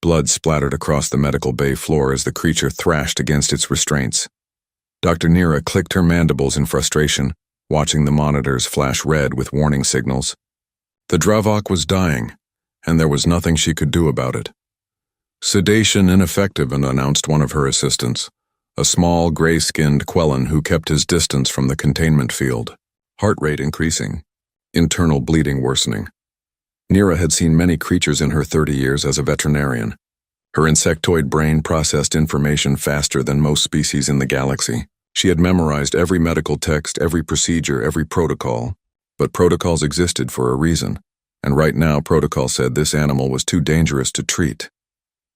Blood splattered across the medical bay floor as the creature thrashed against its restraints. Dr. Nira clicked her mandibles in frustration, watching the monitors flash red with warning signals. The Dravok was dying, and there was nothing she could do about it. Sedation ineffective, announced one of her assistants, a small, gray-skinned Quellan who kept his distance from the containment field. Heart rate increasing, internal bleeding worsening. Nira had seen many creatures in her 30 years as a veterinarian. Her insectoid brain processed information faster than most species in the galaxy. She had memorized every medical text, every procedure, every protocol. But protocols existed for a reason, and right now protocol said this animal was too dangerous to treat.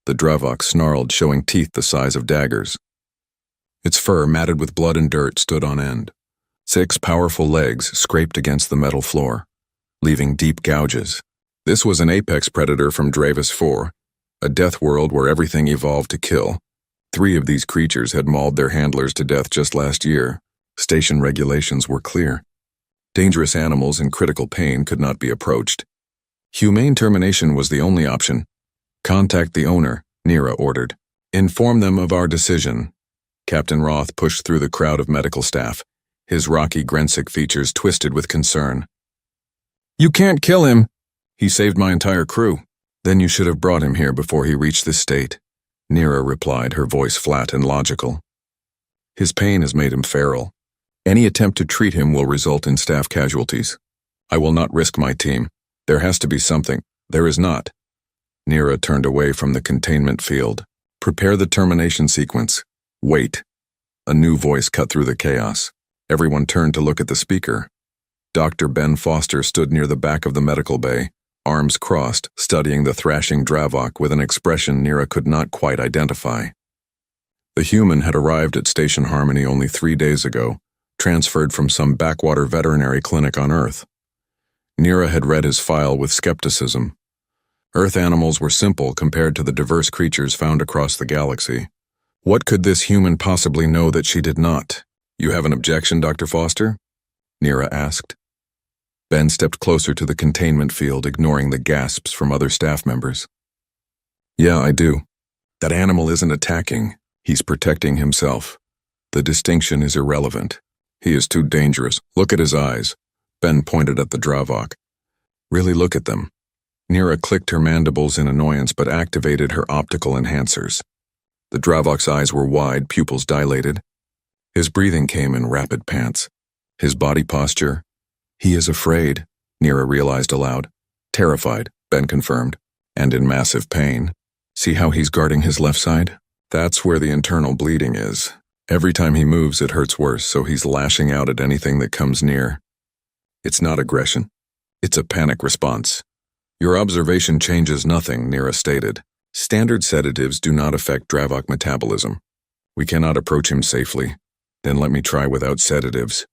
The Dravok snarled, showing teeth the size of daggers. Its fur, matted with blood and dirt, stood on end. 6 powerful legs scraped against the metal floor, leaving deep gouges. This was an apex predator from Dravis 4, a death world where everything evolved to kill. 3 of these creatures had mauled their handlers to death just last year. Station regulations were clear. Dangerous animals in critical pain could not be approached. Humane termination was the only option. Contact the owner, Nira ordered. Inform them of our decision. Captain Roth pushed through the crowd of medical staff, his rocky Grensic features twisted with concern. You can't kill him. He saved my entire crew. Then you should have brought him here before he reached this state, Nira replied, her voice flat and logical. His pain has made him feral. Any attempt to treat him will result in staff casualties. I will not risk my team. There has to be something. There is not. Nira turned away from the containment field. Prepare the termination sequence. Wait. A new voice cut through the chaos. Everyone turned to look at the speaker. Dr. Ben Foster stood near the back of the medical bay, arms crossed, studying the thrashing Dravok with an expression Nira could not quite identify. The human had arrived at Station Harmony only 3 days ago, transferred from some backwater veterinary clinic on Earth. Nira had read his file with skepticism. Earth animals were simple compared to the diverse creatures found across the galaxy. What could this human possibly know that she did not? You have an objection, Dr. Foster? Nira asked. Ben stepped closer to the containment field, ignoring the gasps from other staff members. Yeah, I do. That animal isn't attacking. He's protecting himself. The distinction is irrelevant. He is too dangerous. Look at his eyes. Ben pointed at the Dravok. Really look at them. Nira clicked her mandibles in annoyance but activated her optical enhancers. The Dravok's eyes were wide, pupils dilated. His breathing came in rapid pants. His body posture. He is afraid, Nira realized aloud. Terrified, Ben confirmed, and in massive pain. See how he's guarding his left side? That's where the internal bleeding is. Every time he moves, it hurts worse, so he's lashing out at anything that comes near. It's not aggression. It's a panic response. Your observation changes nothing, Nira stated. Standard sedatives do not affect Dravok metabolism. We cannot approach him safely. Then let me try without sedatives.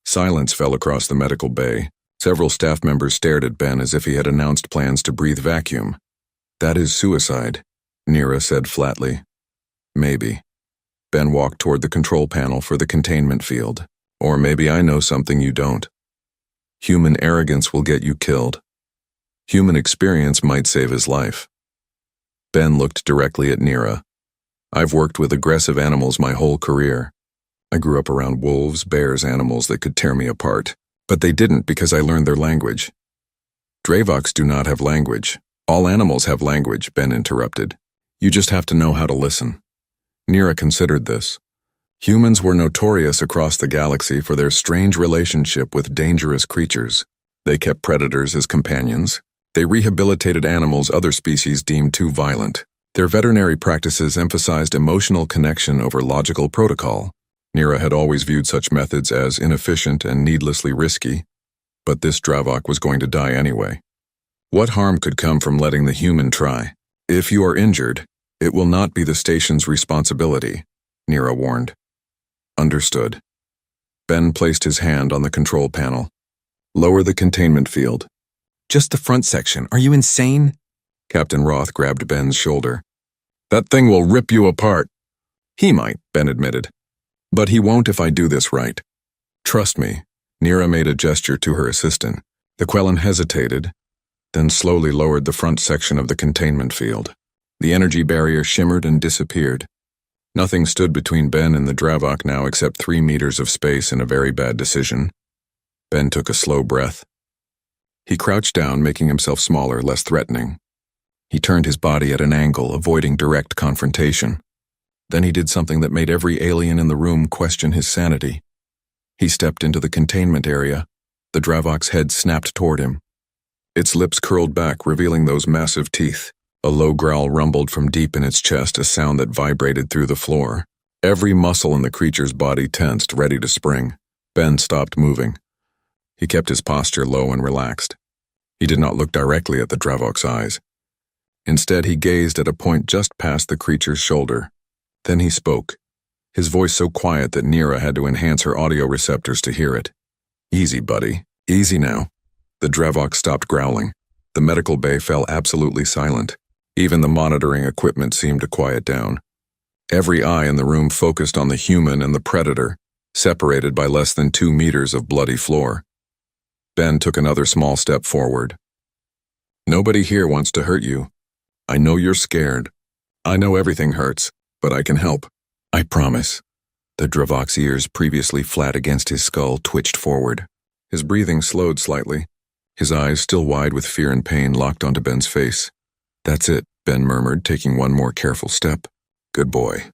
Silence fell across the medical bay. Several staff members stared at Ben as if he had announced plans to breathe vacuum. That is suicide, Nira said flatly. Maybe. Ben walked toward the control panel for the containment field. Or maybe I know something you don't. Human arrogance will get you killed. Human experience might save his life. Ben looked directly at Nira. I've worked with aggressive animals my whole career. I grew up around wolves, bears, animals that could tear me apart. But they didn't because I learned their language. Dravoks do not have language. All animals have language, Ben interrupted. You just have to know how to listen. Nira considered this. Humans were notorious across the galaxy for their strange relationship with dangerous creatures. They kept predators as companions. They rehabilitated animals other species deemed too violent. Their veterinary practices emphasized emotional connection over logical protocol. Nira had always viewed such methods as inefficient and needlessly risky, but this Dravok was going to die anyway. What harm could come from letting the human try? If you are injured, it will not be the station's responsibility, Nira warned. Understood. Ben placed his hand on the control panel. Lower the containment field. Just the front section. Are you insane? Captain Roth grabbed Ben's shoulder. That thing will rip you apart. He might, Ben admitted. But he won't if I do this right. Trust me. Nira made a gesture to her assistant. The Quellan hesitated, then slowly lowered the front section of the containment field. The energy barrier shimmered and disappeared. Nothing stood between Ben and the Dravok now except 3 meters of space and a very bad decision. Ben took a slow breath. He crouched down, making himself smaller, less threatening. He turned his body at an angle, avoiding direct confrontation. Then he did something that made every alien in the room question his sanity. He stepped into the containment area. The Dravok's head snapped toward him. Its lips curled back, revealing those massive teeth. A low growl rumbled from deep in its chest, a sound that vibrated through the floor. Every muscle in the creature's body tensed, ready to spring. Ben stopped moving. He kept his posture low and relaxed. He did not look directly at the Dravok's eyes. Instead, he gazed at a point just past the creature's shoulder. Then he spoke, his voice so quiet that Nira had to enhance her audio receptors to hear it. "Easy, buddy. Easy now." The Dravok stopped growling. The medical bay fell absolutely silent. Even the monitoring equipment seemed to quiet down. Every eye in the room focused on the human and the predator, separated by less than 2 meters of bloody floor. Ben took another small step forward. "Nobody here wants to hurt you. I know you're scared. I know everything hurts, but I can help. I promise." The Dravok's ears, previously flat against his skull, twitched forward. His breathing slowed slightly. His eyes, still wide with fear and pain, locked onto Ben's face. "That's it," Ben murmured, taking one more careful step. "Good boy.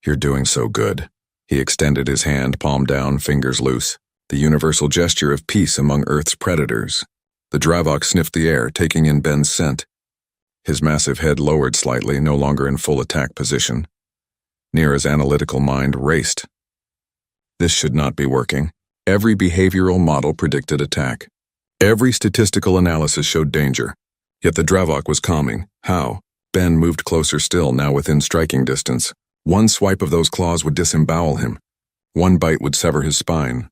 You're doing so good." He extended his hand, palm down, fingers loose. The universal gesture of peace among Earth's predators. The Dravok sniffed the air, taking in Ben's scent. His massive head lowered slightly, no longer in full attack position. Nira's analytical mind raced. This should not be working. Every behavioral model predicted attack. Every statistical analysis showed danger. Yet the Dravok was calming. How? Ben moved closer still, now within striking distance. One swipe of those claws would disembowel him. One bite would sever his spine.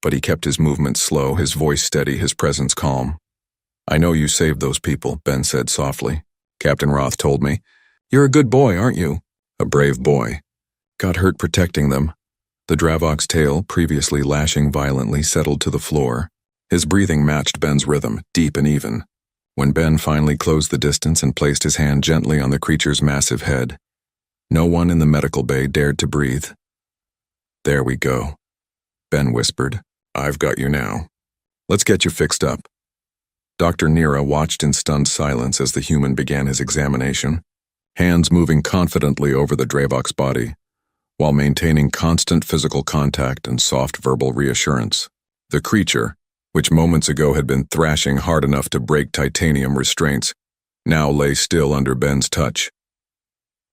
But he kept his movements slow, his voice steady, his presence calm. "I know you saved those people," Ben said softly. "Captain Roth told me. You're a good boy, aren't you? A brave boy. Got hurt protecting them." The Dravok's tail, previously lashing violently, settled to the floor. His breathing matched Ben's rhythm, deep and even. When Ben finally closed the distance and placed his hand gently on the creature's massive head, no one in the medical bay dared to breathe. "There we go," Ben whispered. "I've got you now. Let's get you fixed up." Dr. Nira watched in stunned silence as the human began his examination, hands moving confidently over the Dravok's body, while maintaining constant physical contact and soft verbal reassurance. The creature, which moments ago had been thrashing hard enough to break titanium restraints, now lay still under Ben's touch.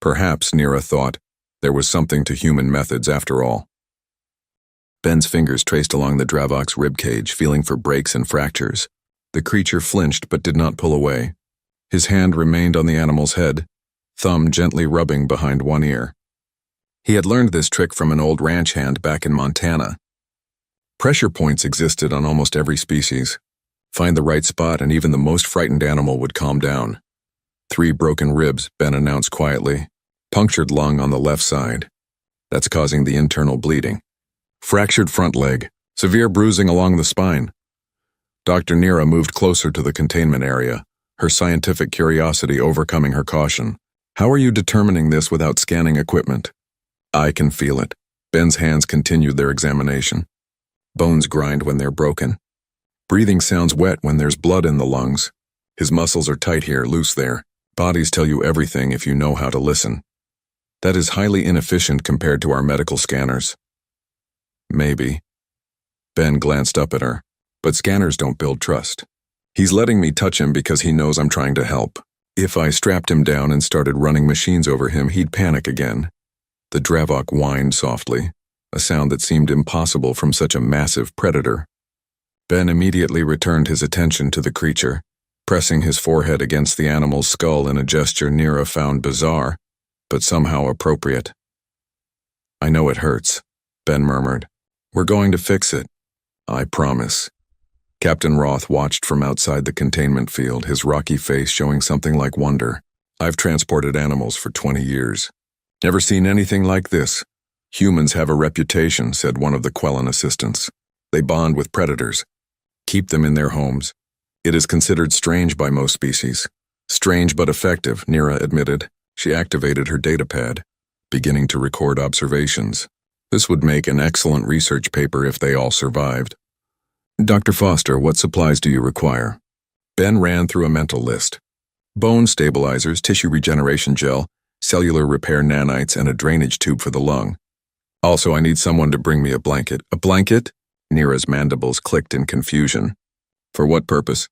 Perhaps, Nira thought, there was something to human methods after all. Ben's fingers traced along the Dravok's ribcage, feeling for breaks and fractures. The creature flinched but did not pull away. His hand remained on the animal's head, thumb gently rubbing behind one ear. He had learned this trick from an old ranch hand back in Montana. Pressure points existed on almost every species. Find the right spot and even the most frightened animal would calm down. 3 broken ribs, Ben announced quietly. Punctured lung on the left side. That's causing the internal bleeding. Fractured front leg, severe bruising along the spine. Dr. Nira moved closer to the containment area, her scientific curiosity overcoming her caution. "How are you determining this without scanning equipment?" "I can feel it." Ben's hands continued their examination. Bones grind when they're broken. Breathing sounds wet when there's blood in the lungs. His muscles are tight here, loose there. Bodies tell you everything if you know how to listen. That is highly inefficient compared to our medical scanners. Maybe. Ben glanced up at her. But scanners don't build trust. He's letting me touch him because he knows I'm trying to help. If I strapped him down and started running machines over him, he'd panic again. The Dravok whined softly, a sound that seemed impossible from such a massive predator. Ben immediately returned his attention to the creature, pressing his forehead against the animal's skull in a gesture Nira found bizarre, but somehow appropriate. "I know it hurts," Ben murmured. "We're going to fix it. I promise." Captain Roth watched from outside the containment field, his rocky face showing something like wonder. "I've transported animals for 20 years. Never seen anything like this. Humans have a reputation," said one of the Quellan assistants. "They bond with predators. Keep them in their homes. It is considered strange by most species." "Strange but effective," Nira admitted. She activated her datapad, beginning to record observations. This would make an excellent research paper if they all survived. Dr. Foster, what supplies do you require? Ben ran through a mental list. Bone stabilizers, tissue regeneration gel, cellular repair nanites, and a drainage tube for the lung. Also, I need someone to bring me a blanket. A blanket? Nira's mandibles clicked in confusion. For what purpose?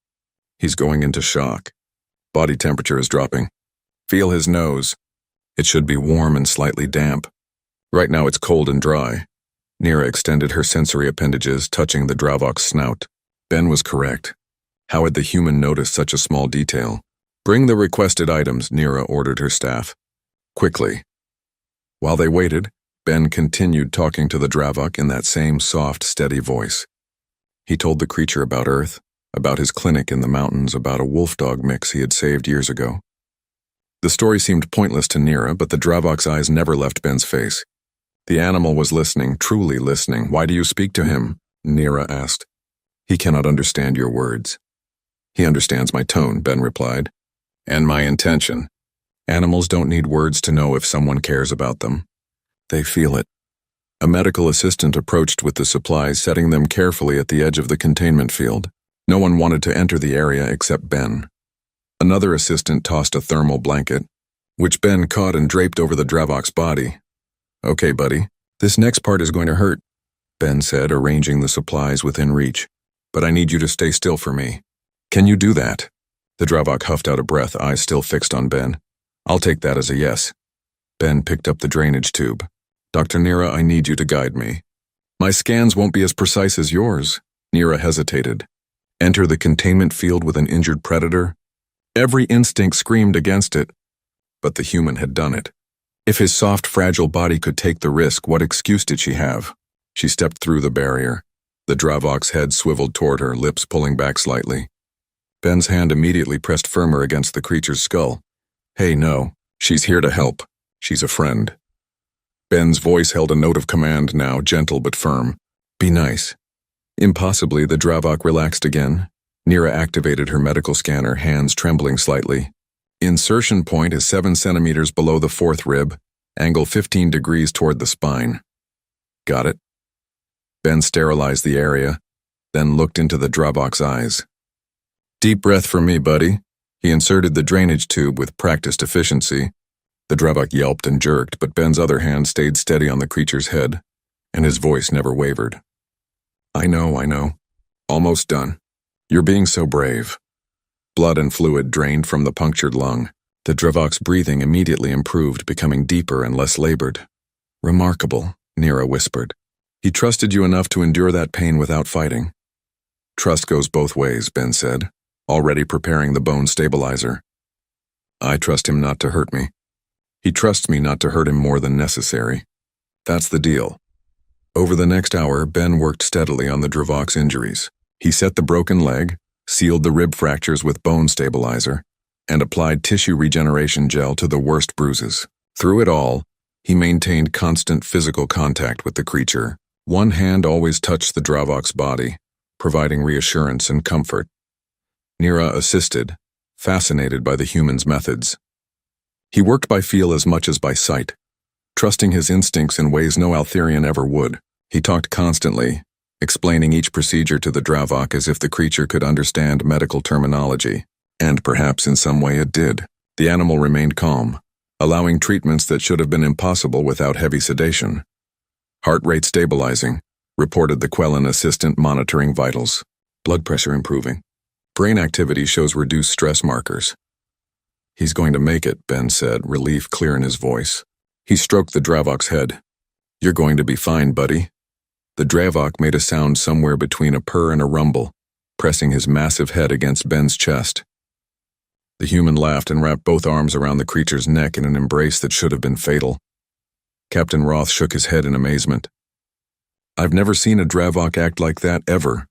He's going into shock. Body temperature is dropping. Feel his nose. It should be warm and slightly damp. Right now it's cold and dry. Nira extended her sensory appendages, touching the Dravok's snout. Ben was correct. How had the human noticed such a small detail? Bring the requested items, Nira ordered her staff. Quickly. While they waited, Ben continued talking to the Dravok in that same soft, steady voice. He told the creature about Earth, about his clinic in the mountains, about a wolf-dog mix he had saved years ago. The story seemed pointless to Nira, but the Dravok's eyes never left Ben's face. The animal was listening, truly listening. Why do you speak to him? Nira asked. He cannot understand your words. He understands my tone, Ben replied. And my intention. Animals don't need words to know if someone cares about them. They feel it. A medical assistant approached with the supplies, setting them carefully at the edge of the containment field. No one wanted to enter the area except Ben. Another assistant tossed a thermal blanket, which Ben caught and draped over the Dravok's body. Okay, buddy, this next part is going to hurt, Ben said, arranging the supplies within reach. But I need you to stay still for me. Can you do that? The Dravok huffed out a breath, eyes still fixed on Ben. I'll take that as a yes. Ben picked up the drainage tube. Dr. Nira, I need you to guide me. My scans won't be as precise as yours. Nira hesitated. Enter the containment field with an injured predator? Every instinct screamed against it. But the human had done it. If his soft, fragile body could take the risk, what excuse did she have? She stepped through the barrier. The Dravok's head swiveled toward her, lips pulling back slightly. Ben's hand immediately pressed firmer against the creature's skull. Hey, no. She's here to help. She's a friend. Ben's voice held a note of command now, gentle but firm. Be nice. Impossibly, the Dravok relaxed again. Nira activated her medical scanner, hands trembling slightly. Insertion point is 7 centimeters below the 4th rib, angle 15 degrees toward the spine. Got it? Ben sterilized the area, then looked into the Dravok's eyes. Deep breath for me, buddy. He inserted the drainage tube with practiced efficiency. The Dravok yelped and jerked, but Ben's other hand stayed steady on the creature's head, and his voice never wavered. I know. Almost done. You're being so brave. Blood and fluid drained from the punctured lung. The Dravok's breathing immediately improved, becoming deeper and less labored. Remarkable, Nira whispered. He trusted you enough to endure that pain without fighting. Trust goes both ways, Ben said, already preparing the bone stabilizer. I trust him not to hurt me. He trusts me not to hurt him more than necessary. That's the deal. Over the next hour, Ben worked steadily on the Dravok's injuries. He set the broken leg, sealed the rib fractures with bone stabilizer, and applied tissue regeneration gel to the worst bruises. Through it all, he maintained constant physical contact with the creature. One hand always touched the Dravok's body, providing reassurance and comfort. Nira assisted, fascinated by the human's methods. He worked by feel as much as by sight, trusting his instincts in ways no Altherian ever would. He talked constantly, explaining each procedure to the Dravok as if the creature could understand medical terminology. And perhaps in some way it did. The animal remained calm, allowing treatments that should have been impossible without heavy sedation. Heart rate stabilizing, reported the Quellen assistant monitoring vitals. Blood pressure improving. Brain activity shows reduced stress markers. He's going to make it, Ben said, relief clear in his voice. He stroked the Dravok's head. You're going to be fine, buddy. The Dravok made a sound somewhere between a purr and a rumble, pressing his massive head against Ben's chest. The human laughed and wrapped both arms around the creature's neck in an embrace that should have been fatal. Captain Roth shook his head in amazement. I've never seen a Dravok act like that, ever.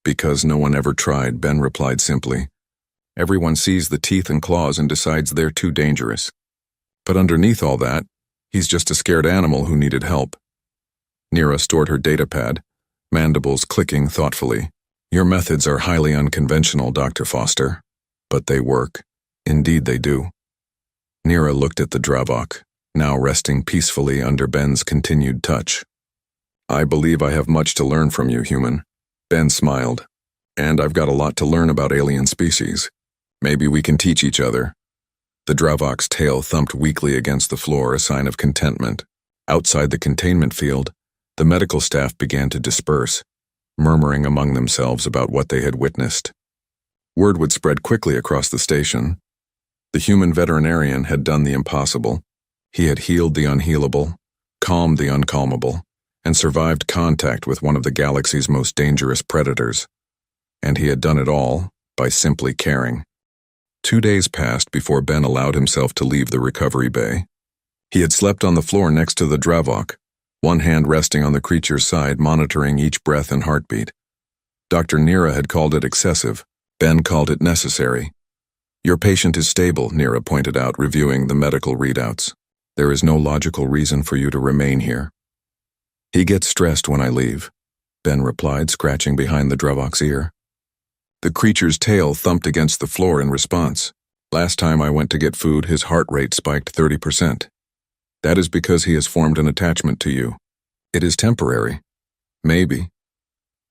Because no one ever tried, Ben replied simply. Everyone sees the teeth and claws and decides they're too dangerous. But underneath all that, he's just a scared animal who needed help. Nira stored her datapad, mandibles clicking thoughtfully. Your methods are highly unconventional, Dr. Foster. But they work. Indeed they do. Nira looked at the Dravok, now resting peacefully under Ben's continued touch. I believe I have much to learn from you, human. Ben smiled. And I've got a lot to learn about alien species. Maybe we can teach each other. The Dravok's tail thumped weakly against the floor, a sign of contentment. Outside the containment field, the medical staff began to disperse, murmuring among themselves about what they had witnessed. Word would spread quickly across the station. The human veterinarian had done the impossible. He had healed the unhealable, calmed the uncalmable, and survived contact with one of the galaxy's most dangerous predators. And he had done it all by simply caring. 2 days passed before Ben allowed himself to leave the recovery bay. He had slept on the floor next to the Dravok, one hand resting on the creature's side, monitoring each breath and heartbeat. Dr. Nira had called it excessive. Ben called it necessary. Your patient is stable, Nira pointed out, reviewing the medical readouts. There is no logical reason for you to remain here. He gets stressed when I leave, Ben replied, scratching behind the Dravok's ear. The creature's tail thumped against the floor in response. Last time I went to get food, his heart rate spiked 30%. That is because he has formed an attachment to you. It is temporary. Maybe.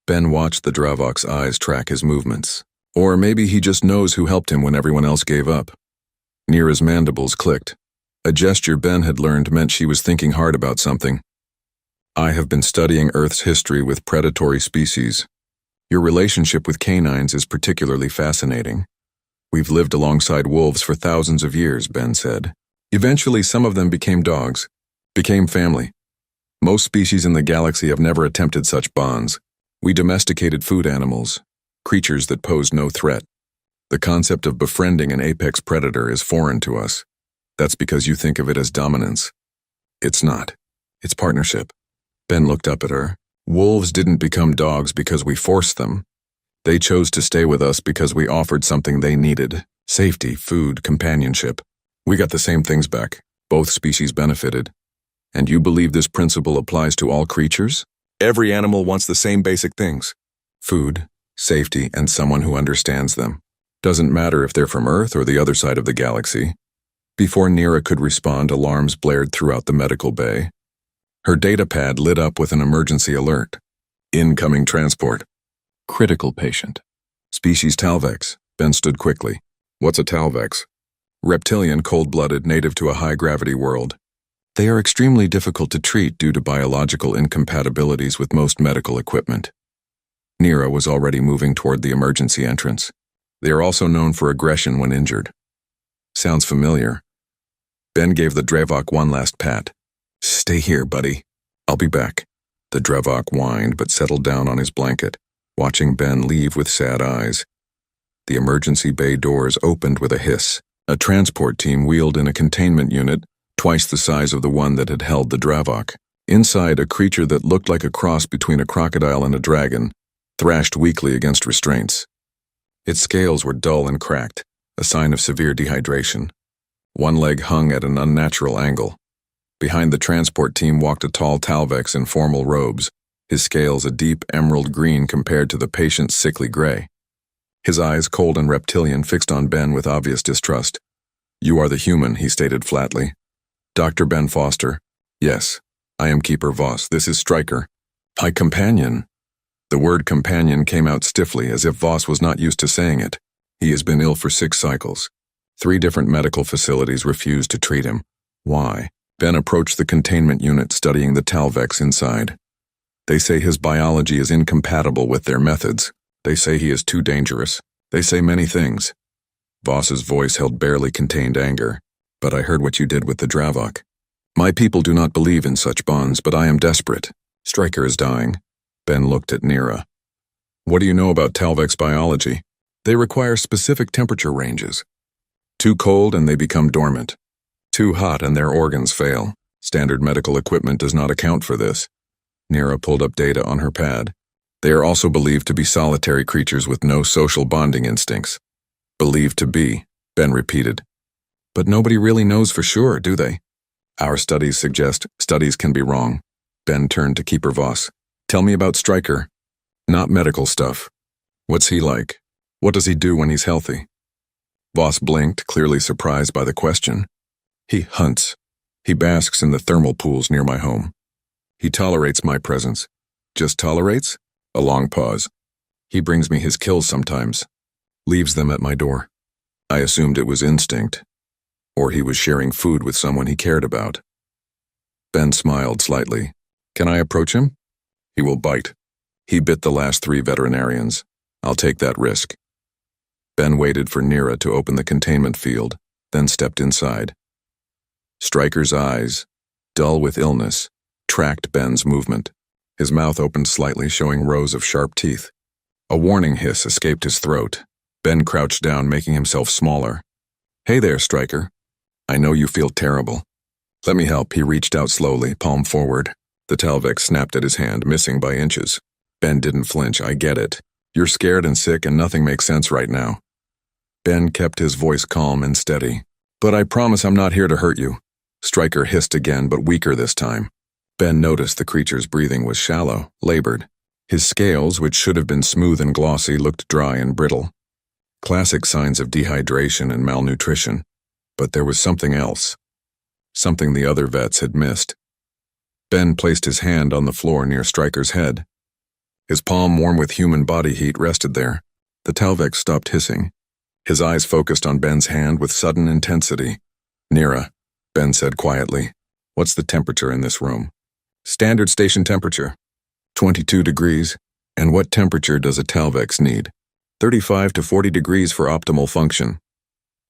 Ben watched the Dravok's eyes track his movements. Or maybe he just knows who helped him when everyone else gave up. Nira's mandibles clicked. A gesture Ben had learned meant she was thinking hard about something. I have been studying Earth's history with predatory species. Your relationship with canines is particularly fascinating. We've lived alongside wolves for thousands of years, Ben said. Eventually, some of them became dogs, became family. Most species in the galaxy have never attempted such bonds. We domesticated food animals, creatures that posed no threat. The concept of befriending an apex predator is foreign to us. That's because you think of it as dominance. It's not. It's partnership. Ben looked up at her. Wolves didn't become dogs because we forced them. They chose to stay with us because we offered something they needed. Safety, food, companionship. We got the same things back. Both species benefited. And you believe this principle applies to all creatures? Every animal wants the same basic things. Food, safety, and someone who understands them. Doesn't matter if they're from Earth or the other side of the galaxy. Before Nira could respond, alarms blared throughout the medical bay. Her data pad lit up with an emergency alert. Incoming transport. Critical patient. Species Talvex. Ben stood quickly. What's a Talvex? Reptilian, cold-blooded, native to a high-gravity world. They are extremely difficult to treat due to biological incompatibilities with most medical equipment. Nira was already moving toward the emergency entrance. They are also known for aggression when injured. Sounds familiar. Ben gave the Dravok one last pat. Stay here, buddy. I'll be back. The Dravok whined but settled down on his blanket, watching Ben leave with sad eyes. The emergency bay doors opened with a hiss. A transport team wheeled in a containment unit, twice the size of the one that had held the Dravok. Inside, a creature that looked like a cross between a crocodile and a dragon thrashed weakly against restraints. Its scales were dull and cracked, a sign of severe dehydration. One leg hung at an unnatural angle. Behind the transport team walked a tall Talvex in formal robes, his scales a deep emerald green compared to the patient's sickly gray. His eyes, cold and reptilian, fixed on Ben with obvious distrust. You are the human, he stated flatly. Dr. Ben Foster. Yes, I am Keeper Voss. This is Stryker. My companion. The word companion came out stiffly, as if Voss was not used to saying it. He has been ill for 6 cycles. 3 different medical facilities refused to treat him. Why? Ben approached the containment unit, studying the Talvex inside. They say his biology is incompatible with their methods. They say he is too dangerous. They say many things. Voss's voice held barely contained anger. But I heard what you did with the Dravok. My people do not believe in such bonds, but I am desperate. Stryker is dying. Ben looked at Nira. What do you know about Talvex biology? They require specific temperature ranges. Too cold and they become dormant. Too hot and their organs fail. Standard medical equipment does not account for this. Nira pulled up data on her pad. They are also believed to be solitary creatures with no social bonding instincts. Believed to be, Ben repeated. But nobody really knows for sure, do they? Our studies suggest studies can be wrong. Ben turned to Keeper Voss. Tell me about Stryker. Not medical stuff. What's he like? What does he do when he's healthy? Voss blinked, clearly surprised by the question. He hunts. He basks in the thermal pools near my home. He tolerates my presence. Just tolerates? A long pause. He brings me his kills sometimes. Leaves them at my door. I assumed it was instinct. Or he was sharing food with someone he cared about. Ben smiled slightly. Can I approach him? He will bite. He bit the last 3 veterinarians. I'll take that risk. Ben waited for Nira to open the containment field, then stepped inside. Stryker's eyes, dull with illness, tracked Ben's movement. His mouth opened slightly, showing rows of sharp teeth. A warning hiss escaped his throat. Ben crouched down, making himself smaller. Hey there, Stryker. I know you feel terrible. Let me help. He reached out slowly, palm forward. The Talvex snapped at his hand, missing by inches. Ben didn't flinch. I get it. You're scared and sick and nothing makes sense right now. Ben kept his voice calm and steady. But I promise I'm not here to hurt you. Stryker hissed again, but weaker this time. Ben noticed the creature's breathing was shallow, labored. His scales, which should have been smooth and glossy, looked dry and brittle. Classic signs of dehydration and malnutrition. But there was something else. Something the other vets had missed. Ben placed his hand on the floor near Stryker's head. His palm, warm with human body heat, rested there. The Talvex stopped hissing. His eyes focused on Ben's hand with sudden intensity. Nira, Ben said quietly. What's the temperature in this room? Standard station temperature. 22 degrees. And what temperature does a Talvex need? 35 to 40 degrees for optimal function.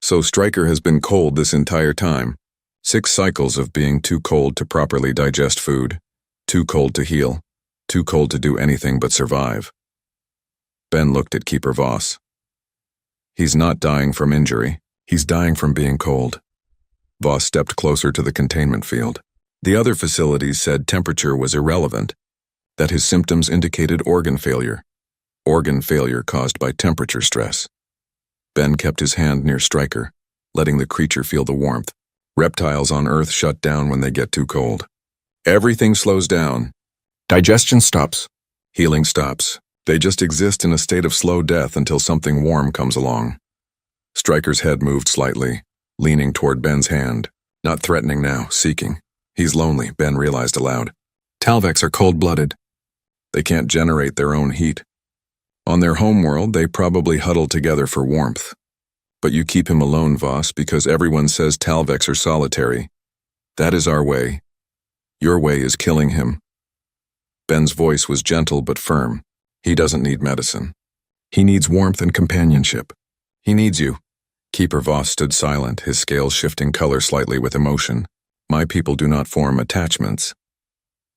So Stryker has been cold this entire time. 6 cycles of being too cold to properly digest food, too cold to heal, too cold to do anything but survive. Ben looked at Keeper Voss. He's not dying from injury. He's dying from being cold. Voss stepped closer to the containment field. The other facilities said temperature was irrelevant, that his symptoms indicated organ failure caused by temperature stress. Ben kept his hand near Stryker, letting the creature feel the warmth. Reptiles on Earth shut down when they get too cold. Everything slows down. Digestion stops. Healing stops. They just exist in a state of slow death until something warm comes along. Stryker's head moved slightly, leaning toward Ben's hand. Not threatening now, seeking. He's lonely, Ben realized aloud. Talvex are cold-blooded. They can't generate their own heat. On their homeworld, they probably huddle together for warmth. But you keep him alone, Voss, because everyone says Talvex are solitary. That is our way. Your way is killing him. Ben's voice was gentle but firm. He doesn't need medicine. He needs warmth and companionship. He needs you. Keeper Voss stood silent, his scales shifting color slightly with emotion. My people do not form attachments.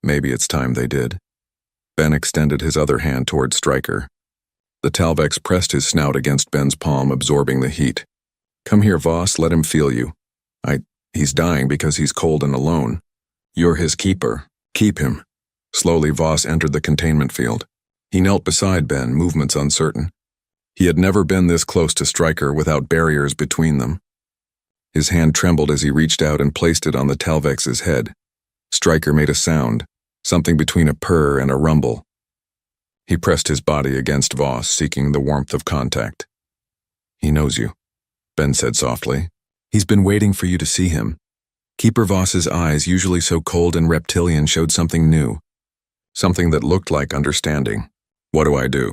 Maybe it's time they did. Ben extended his other hand toward Stryker. The Talvex pressed his snout against Ben's palm, absorbing the heat. Come here, Voss, let him feel you. He's dying because he's cold and alone. You're his keeper. Keep him. Slowly, Voss entered the containment field. He knelt beside Ben, movements uncertain. He had never been this close to Stryker without barriers between them. His hand trembled as he reached out and placed it on the Talvex's head. Stryker made a sound, something between a purr and a rumble. He pressed his body against Voss, seeking the warmth of contact. He knows you, Ben said softly. He's been waiting for you to see him. Keeper Voss's eyes, usually so cold and reptilian, showed something new. Something that looked like understanding. What do I do?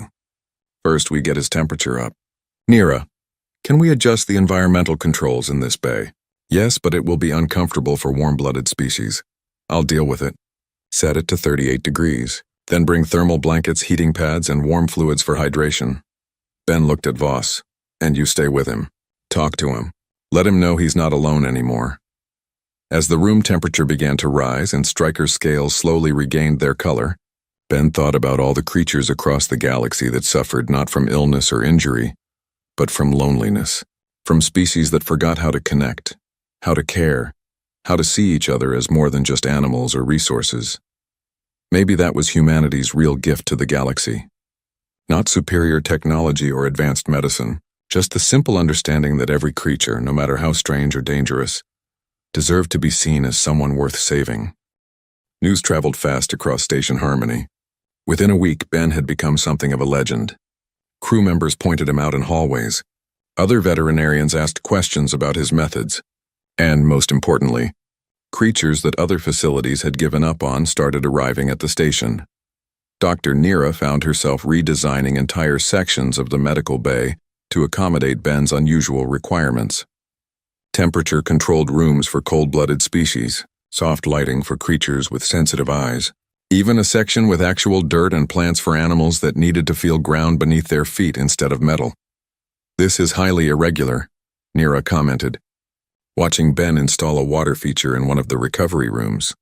First, we get his temperature up. Nira, can we adjust the environmental controls in this bay? Yes, but it will be uncomfortable for warm-blooded species. I'll deal with it. Set it to 38 degrees. Then bring thermal blankets, heating pads, and warm fluids for hydration. Ben looked at Voss. And you stay with him. Talk to him. Let him know he's not alone anymore. As the room temperature began to rise and Stryker's scales slowly regained their color, Ben thought about all the creatures across the galaxy that suffered not from illness or injury, but from loneliness, from species that forgot how to connect, how to care, how to see each other as more than just animals or resources. Maybe that was humanity's real gift to the galaxy. Not superior technology or advanced medicine, just the simple understanding that every creature, no matter how strange or dangerous, deserved to be seen as someone worth saving. News traveled fast across Station Harmony. Within a week, Ben had become something of a legend. Crew members pointed him out in hallways. Other veterinarians asked questions about his methods. And most importantly, creatures that other facilities had given up on started arriving at the station. Dr. Nira found herself redesigning entire sections of the medical bay to accommodate Ben's unusual requirements. Temperature-controlled rooms for cold-blooded species, soft lighting for creatures with sensitive eyes, even a section with actual dirt and plants for animals that needed to feel ground beneath their feet instead of metal. "This is highly irregular," Nira commented, watching Ben install a water feature in one of the recovery rooms.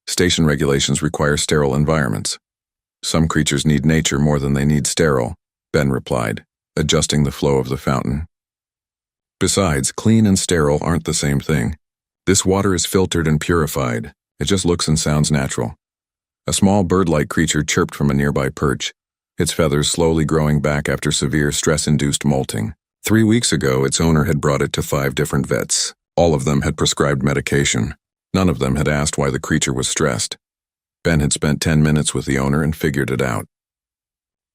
"Station regulations require sterile environments. Some creatures need nature more than they need sterile," Ben replied, adjusting the flow of the fountain. "Besides, clean and sterile aren't the same thing. This water is filtered and purified. It just looks and sounds natural." A small bird-like creature chirped from a nearby perch, its feathers slowly growing back after severe stress-induced molting. 3 weeks ago, its owner had brought it to 5 different vets. All of them had prescribed medication. None of them had asked why the creature was stressed. Ben had spent 10 minutes with the owner and figured it out.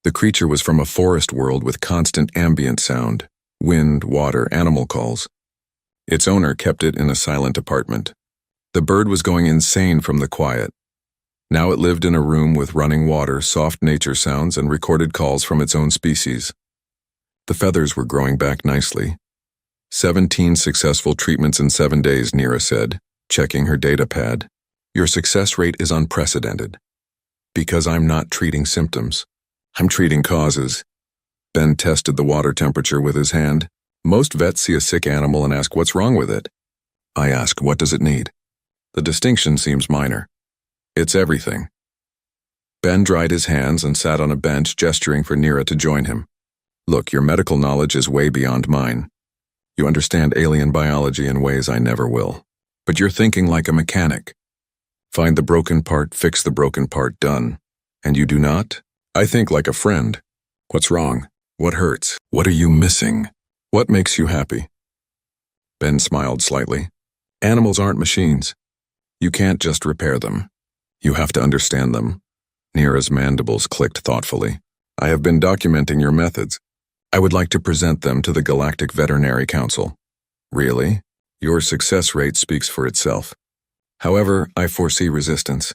The creature was from a forest world with constant ambient sound, wind, water, animal calls. Its owner kept it in a silent apartment. The bird was going insane from the quiet. Now it lived in a room with running water, soft nature sounds, and recorded calls from its own species. The feathers were growing back nicely. 17 successful treatments in 7 days, Nira said, checking her data pad. "Your success rate is unprecedented." "Because I'm not treating symptoms. I'm treating causes." Ben tested the water temperature with his hand. "Most vets see a sick animal and ask what's wrong with it. I ask, what does it need? The distinction seems minor. It's everything." Ben dried his hands and sat on a bench, gesturing for Nira to join him. "Look, your medical knowledge is way beyond mine. You understand alien biology in ways I never will. But you're thinking like a mechanic. Find the broken part, fix the broken part, done. And you do not? I think like a friend. What's wrong? What hurts? What are you missing? What makes you happy?" Ben smiled slightly. "Animals aren't machines. You can't just repair them. You have to understand them." Nira's mandibles clicked thoughtfully. "I have been documenting your methods. I would like to present them to the Galactic Veterinary Council." "Really? Your success rate speaks for itself. However, I foresee resistance.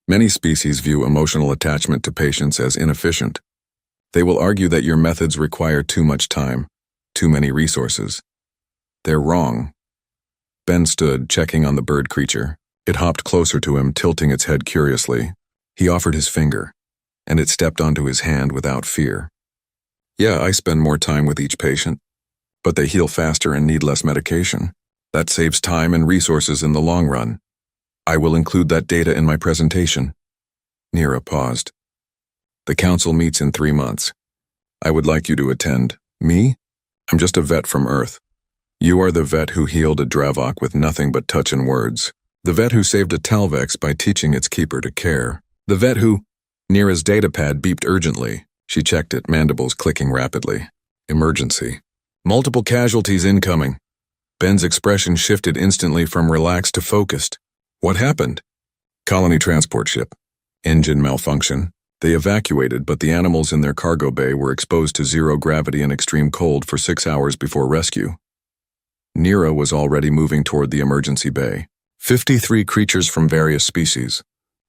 Many species view emotional attachment to patients as inefficient. They will argue that your methods require too much time, too many resources. They're wrong." Ben stood, checking on the bird creature. It hopped closer to him, tilting its head curiously. He offered his finger, and it stepped onto his hand without fear. "Yeah, I spend more time with each patient, but they heal faster and need less medication. That saves time and resources in the long run. I will include that data in my presentation." Nira paused. "The council meets in 3 months. I would like you to attend." "Me? I'm just a vet from Earth. You are the vet who healed a Dravok with nothing but touch and words. The vet who saved a Talvex by teaching its keeper to care. The vet who—" Nira's datapad beeped urgently. She checked it, mandibles clicking rapidly. "Emergency. Multiple casualties incoming." Ben's expression shifted instantly from relaxed to focused. "What happened?" "Colony transport ship. Engine malfunction. They evacuated, but the animals in their cargo bay were exposed to zero gravity and extreme cold for 6 hours before rescue." Nira was already moving toward the emergency bay. 53 creatures from various species,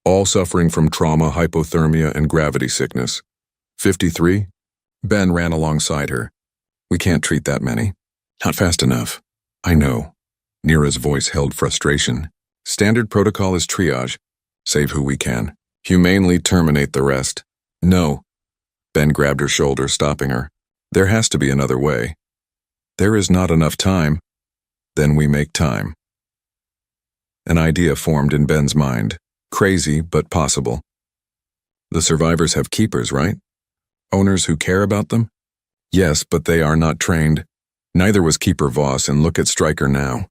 all suffering from trauma, hypothermia, and gravity sickness. 53? Ben ran alongside her. "We can't treat that many. Not fast enough." "I know." Nira's voice held frustration. "Standard protocol is triage. Save who we can. Humanely terminate the rest." "No." Ben grabbed her shoulder, stopping her. "There has to be another way." "There is not enough time." "Then we make time." An idea formed in Ben's mind. Crazy, but possible. "The survivors have keepers, right? Owners who care about them?" "Yes, but they are not trained. Neither was Keeper Voss, and look at Stryker now."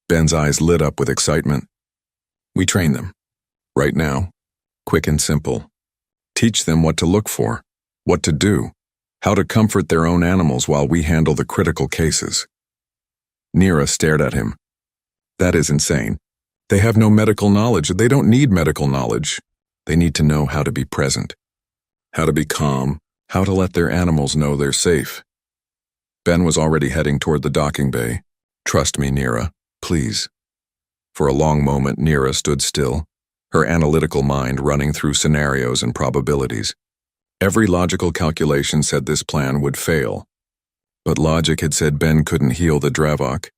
Ben's eyes lit up with excitement. "We train them. Right now. Quick and simple. Teach them what to look for, what to do, how to comfort their own animals while we handle the critical cases." Nira stared at him. "That is insane. They have no medical knowledge. They don't need medical knowledge. They need to know how to be present, how to be calm, how to let their animals know they're safe." Ben was already heading toward the docking bay. "Trust me, Nira, please." For a long moment, Nira stood still, her analytical mind running through scenarios and probabilities. Every logical calculation said this plan would fail. But logic had said Ben couldn't heal the Dravok.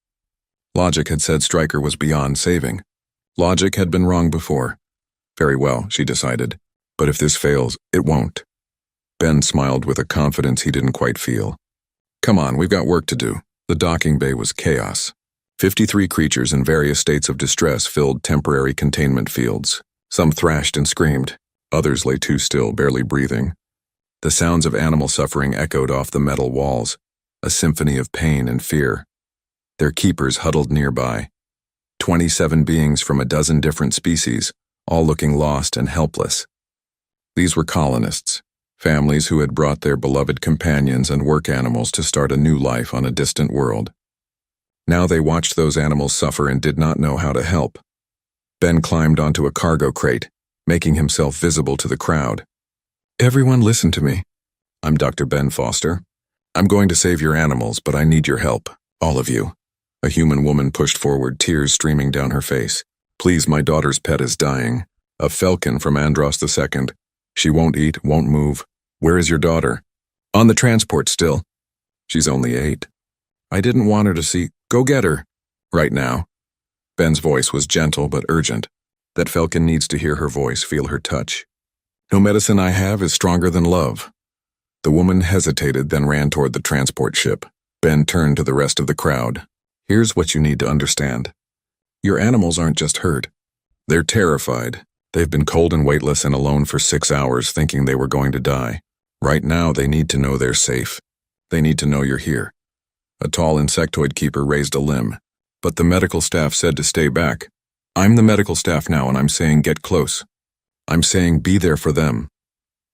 Logic had said Stryker was beyond saving. Logic had been wrong before. Very well, she decided. But if this fails, it won't. Ben smiled with a confidence he didn't quite feel. Come on, we've got work to do. The docking bay was chaos. 53 creatures in various states of distress filled temporary containment fields. Some thrashed and screamed. Others lay too still, barely breathing. The sounds of animal suffering echoed off the metal walls, a symphony of pain and fear. Their keepers huddled nearby. 27 beings from a dozen different species, all looking lost and helpless. These were colonists, families who had brought their beloved companions and work animals to start a new life on a distant world. Now they watched those animals suffer and did not know how to help. Ben climbed onto a cargo crate, making himself visible to the crowd. Everyone listen to me. I'm Dr. Ben Foster. I'm going to save your animals, but I need your help, all of you. A human woman pushed forward, tears streaming down her face. Please, my daughter's pet is dying. A falcon from Andros II. She won't eat, won't move. Where is your daughter? On the transport still. She's only 8. I didn't want her to see. Go get her. Right now. Ben's voice was gentle but urgent. That falcon needs to hear her voice, feel her touch. No medicine I have is stronger than love. The woman hesitated, then ran toward the transport ship. Ben turned to the rest of the crowd. Here's what you need to understand. Your animals aren't just hurt. They're terrified. They've been cold and weightless and alone for 6 hours, thinking they were going to die. Right now, they need to know they're safe. They need to know you're here. A tall insectoid keeper raised a limb, but the medical staff said to stay back. I'm the medical staff now, and I'm saying get close. I'm saying be there for them.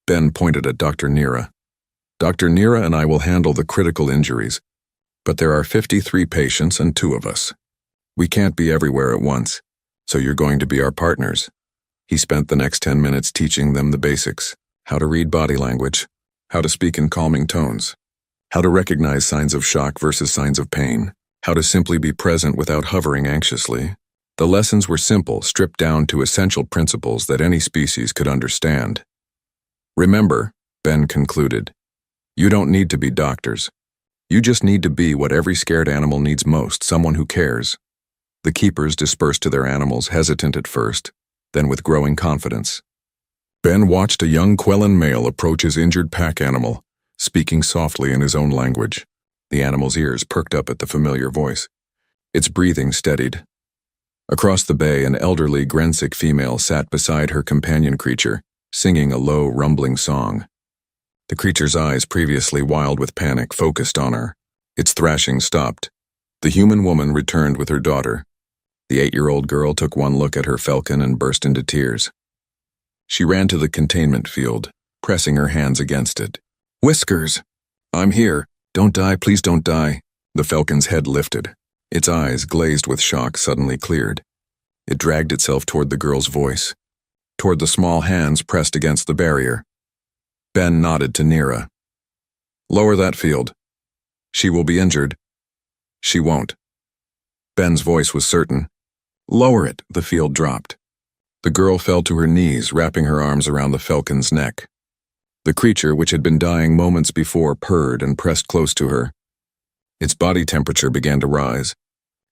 Ben pointed at Dr. Nira. Dr. Nira and I will handle the critical injuries, but there are 53 patients and 2 of us. We can't be everywhere at once, so you're going to be our partners. He spent the next 10 minutes teaching them the basics, how to read body language, how to speak in calming tones, how to recognize signs of shock versus signs of pain, how to simply be present without hovering anxiously. The lessons were simple, stripped down to essential principles that any species could understand. Remember, Ben concluded, you don't need to be doctors. You just need to be what every scared animal needs most, someone who cares. The keepers dispersed to their animals, hesitant at first, then with growing confidence. Ben watched a young Quellan male approach his injured pack animal, speaking softly in his own language. The animal's ears perked up at the familiar voice. Its breathing steadied. Across the bay, an elderly Grensic female sat beside her companion creature, singing a low, rumbling song. The creature's eyes, previously wild with panic, focused on her. Its thrashing stopped. The human woman returned with her daughter. The 8-year-old girl took one look at her falcon and burst into tears. She ran to the containment field, pressing her hands against it. Whiskers! I'm here. Don't die, please don't die. The falcon's head lifted. Its eyes, glazed with shock, suddenly cleared. It dragged itself toward the girl's voice, toward the small hands pressed against the barrier. Ben nodded to Nira. Lower that field. She will be injured. She won't. Ben's voice was certain. Lower it, the field dropped. The girl fell to her knees, wrapping her arms around the falcon's neck. The creature, which had been dying moments before, purred and pressed close to her. Its body temperature began to rise.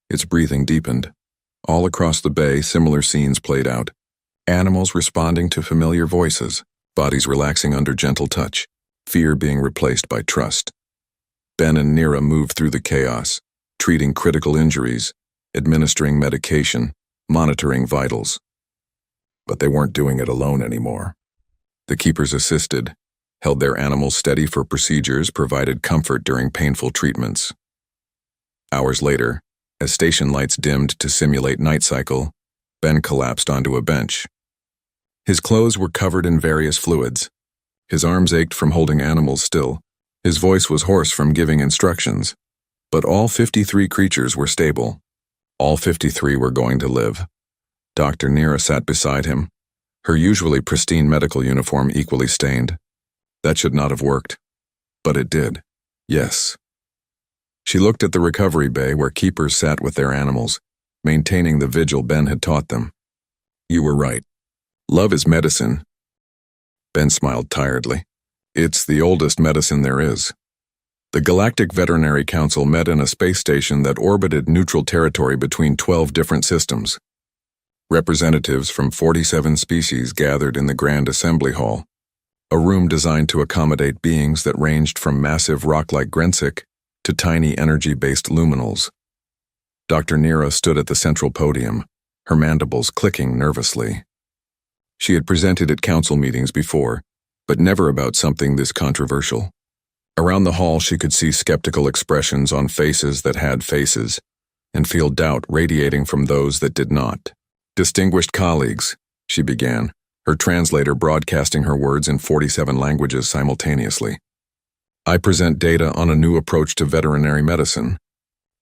Its breathing deepened. All across the bay, similar scenes played out. Animals responding to familiar voices, bodies relaxing under gentle touch, fear being replaced by trust. Ben and Nira moved through the chaos, treating critical injuries, administering medication, monitoring vitals. But they weren't doing it alone anymore. The keepers assisted, held their animals steady for procedures, provided comfort during painful treatments. Hours later, as station lights dimmed to simulate night cycle, Ben collapsed onto a bench. His clothes were covered in various fluids. His arms ached from holding animals still. His voice was hoarse from giving instructions. But all 53 creatures were stable. All 53 were going to live. Dr. Nira sat beside him, her usually pristine medical uniform equally stained. That should not have worked. But it did. Yes. She looked at the recovery bay where keepers sat with their animals, maintaining the vigil Ben had taught them. You were right. Love is medicine. Ben smiled tiredly. It's the oldest medicine there is. The Galactic Veterinary Council met in a space station that orbited neutral territory between 12 different systems. Representatives from 47 species gathered in the Grand Assembly Hall, a room designed to accommodate beings that ranged from massive rock-like Grensic to tiny energy-based luminals. Dr. Nira stood at the central podium, her mandibles clicking nervously. She had presented at council meetings before, but never about something this controversial. Around the hall she could see skeptical expressions on faces that had faces, and feel doubt radiating from those that did not. Distinguished colleagues, she began, her translator broadcasting her words in 47 languages simultaneously. I present data on a new approach to veterinary medicine,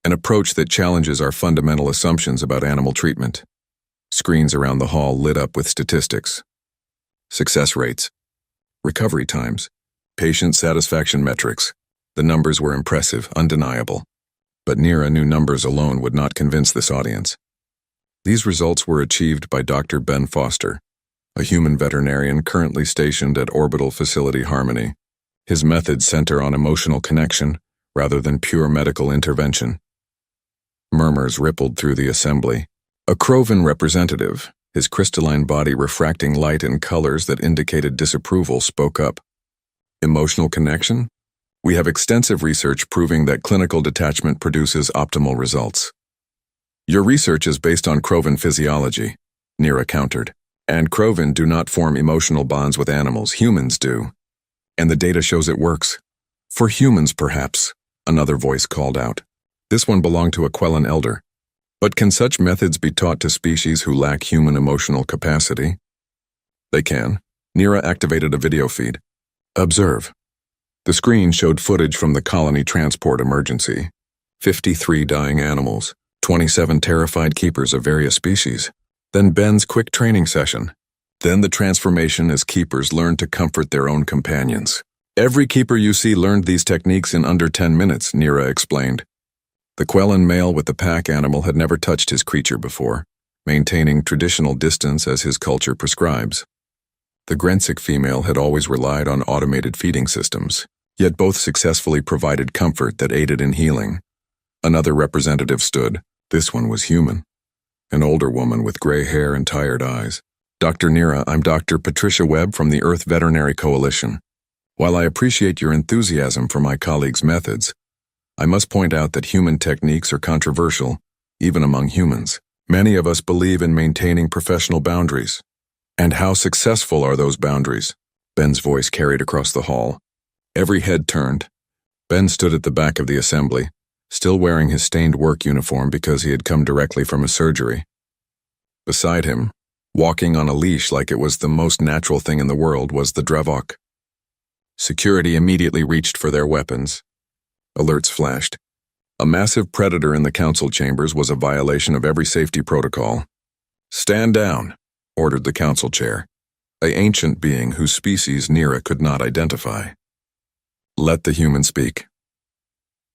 an approach that challenges our fundamental assumptions about animal treatment. Screens around the hall lit up with statistics. Success rates, recovery times, patient satisfaction metrics. The numbers were impressive, undeniable. But Nira knew numbers alone would not convince this audience. These results were achieved by Dr. Ben Foster, a human veterinarian currently stationed at Orbital Facility Harmony. His methods center on emotional connection rather than pure medical intervention. Murmurs rippled through the assembly. A Krovan representative, his crystalline body refracting light in colors that indicated disapproval, spoke up. Emotional connection? We have extensive research proving that clinical detachment produces optimal results. Your research is based on Krovan physiology, Nira countered. And Krovan do not form emotional bonds with animals, humans do. And the data shows it works. For humans, perhaps, another voice called out. This one belonged to a Quellan elder. But can such methods be taught to species who lack human emotional capacity? They can. Nira activated a video feed. Observe. The screen showed footage from the colony transport emergency. 53 dying animals, 27 terrified keepers of various species. Then Ben's quick training session. Then the transformation as keepers learned to comfort their own companions. Every keeper you see learned these techniques in under 10 minutes, Nira explained. The Quellan male with the pack animal had never touched his creature before, maintaining traditional distance as his culture prescribes. The Grensic female had always relied on automated feeding systems, yet both successfully provided comfort that aided in healing. Another representative stood. This one was human. An older woman with gray hair and tired eyes. Dr. Nira, I'm Dr. Patricia Webb from the Earth Veterinary Coalition. While I appreciate your enthusiasm for my colleagues' methods, I must point out that human techniques are controversial, even among humans. Many of us believe in maintaining professional boundaries. And how successful are those boundaries? Ben's voice carried across the hall. Every head turned. Ben stood at the back of the assembly, still wearing his stained work uniform because he had come directly from a surgery. Beside him, walking on a leash like it was the most natural thing in the world, was the Dravok. Security immediately reached for their weapons. Alerts flashed. A massive predator in the council chambers was a violation of every safety protocol. Stand down, ordered the council chair, an ancient being whose species Nira could not identify. Let the human speak.